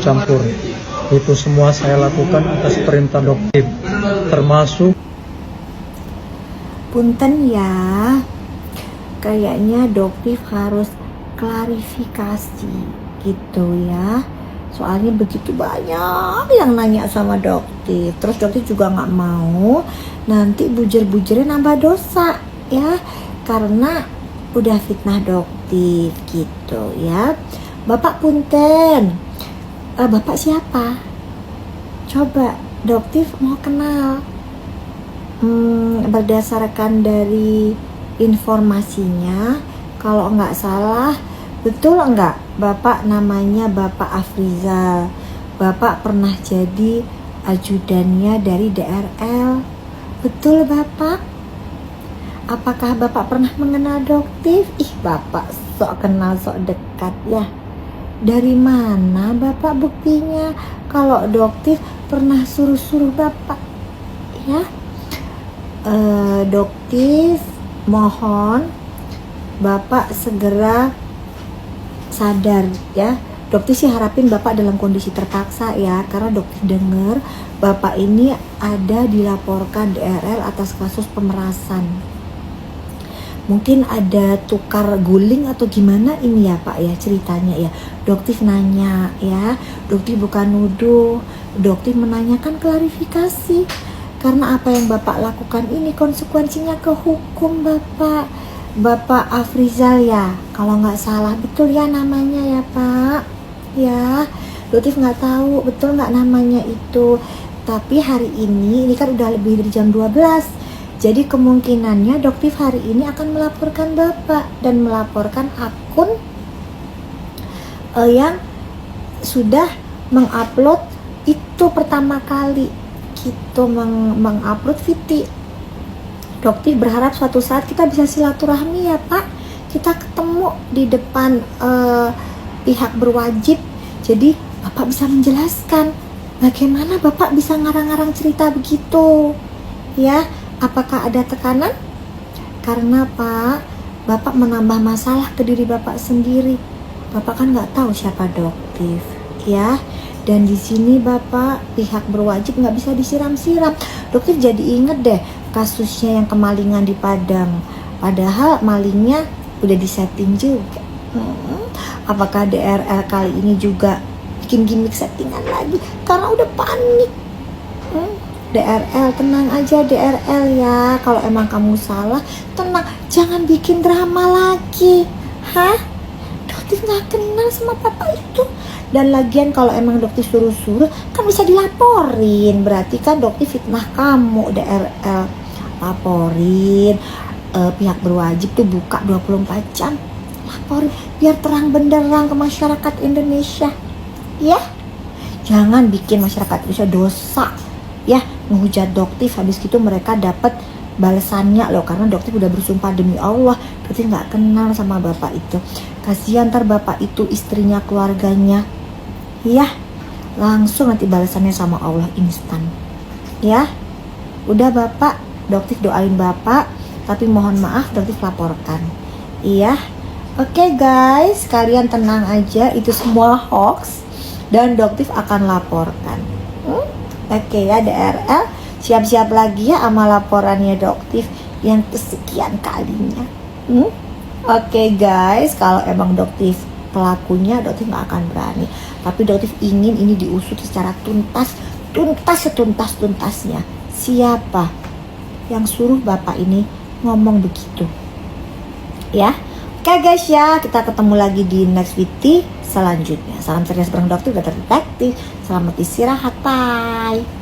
campur. Itu semua saya lakukan atas perintah dokter, termasuk punten ya, kayaknya dokter harus klarifikasi gitu ya. Soalnya begitu banyak yang nanya sama dokter. Terus dokter juga nggak mau nanti bujer-bujernya nambah dosa ya, karena udah fitnah dokter gitu ya. Bapak punten, bapak siapa? Coba dokter mau kenal. Berdasarkan dari informasinya, kalau nggak salah, betul nggak bapak namanya Bapak Afrizal? Bapak pernah jadi ajudannya dari DRL, betul bapak? Apakah bapak pernah mengenal dokter? Ih, bapak sok kenal sok dekat ya. Dari mana bapak buktinya kalau dokter pernah suruh-suruh bapak ya? Dokter mohon bapak segera sadar ya. Dokter sih harapin bapak dalam kondisi terpaksa ya, karena dokter dengar bapak ini ada dilaporkan DRL atas kasus pemerasan. Mungkin ada tukar guling atau gimana ini ya pak ya ceritanya ya. Dokter nanya ya, dokter bukan nuduh, dokter menanyakan klarifikasi. Karena apa yang bapak lakukan ini konsekuensinya ke hukum bapak. Bapak Afrizal ya, kalau nggak salah, betul ya namanya ya pak ya. Dokter nggak tahu betul nggak namanya itu, tapi hari ini kan udah lebih dari jam 12, jadi kemungkinannya dokter hari ini akan melaporkan bapak dan melaporkan akun yang sudah mengupload itu pertama kali gitu, mengupload VT. Dokter berharap suatu saat kita bisa silaturahmi ya pak, kita ketemu di depan pihak berwajib, jadi bapak bisa menjelaskan bagaimana bapak bisa ngarang-ngarang cerita begitu ya. Apakah ada tekanan? Karena pak, bapak menambah masalah ke diri bapak sendiri. Bapak kan nggak tahu siapa dokter ya. Dan di sini bapak pihak berwajib nggak bisa disiram-siram. Dokter jadi inget deh kasusnya yang kemalingan di Padang. Padahal malingnya udah disetting juga. Apakah DRL kali ini juga bikin gimmick settingan lagi? Karena udah panik. DRL tenang aja DRL ya. Kalau emang kamu salah tenang, jangan bikin drama lagi. Hah? Dokter nggak kenal sama papa itu. Dan lagian kalau emang dokter suruh-suruh kan bisa dilaporin, berarti kan dokter fitnah kamu. DRL laporin, pihak berwajib tuh buka 24 jam, laporin biar terang benderang ke masyarakat Indonesia ya. Jangan bikin masyarakat Indonesia dosa ya, menghujat dokter habis gitu mereka dapat balasannya loh, karena dokter udah bersumpah demi Allah dokter nggak kenal sama bapak itu. Kasihan ntar bapak itu istrinya, keluarganya ya, langsung nanti balasannya sama Allah instan ya. Udah bapak, dokter doain bapak, tapi mohon maaf dokter laporkan iya. Oke guys, kalian tenang aja, itu semua hoax dan dokter akan laporkan. Oke ya DRL, siap-siap lagi ya sama laporannya dokter yang kesekian kalinya. Oke guys, kalau emang dokter pelakunya, dokter nggak akan berani. Tapi dokter ingin ini diusut secara tuntas setuntas-tuntasnya. Siapa yang suruh bapak ini ngomong begitu? Ya, oke guys ya, kita ketemu lagi di next VT selanjutnya. Salam cerdas bareng dokter, dokter detektif. Selamat istirahat, bye.